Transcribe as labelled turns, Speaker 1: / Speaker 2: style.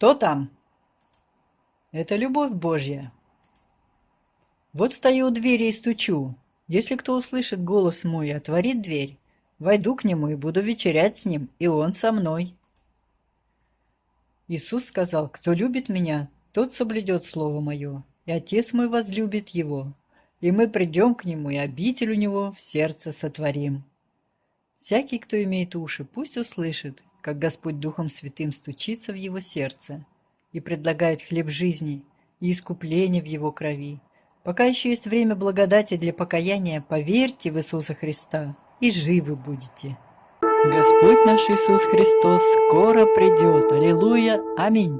Speaker 1: Кто там? Это любовь Божья. Вот стою у двери и стучу. Если кто услышит голос мой и отворит дверь, войду к нему и буду вечерять с ним, и он со мной. Иисус сказал: кто любит меня, тот соблюдет слово мое, и Отец мой возлюбит его, и мы придем к нему, и обитель у него в сердце сотворим. Всякий, кто имеет уши, пусть услышит, как Господь Духом Святым стучится в его сердце и предлагает хлеб жизни и искупление в его крови. Пока еще есть время благодати для покаяния, поверьте в Иисуса Христа, и живы будете. Господь наш Иисус Христос скоро придет. Аллилуйя. Аминь.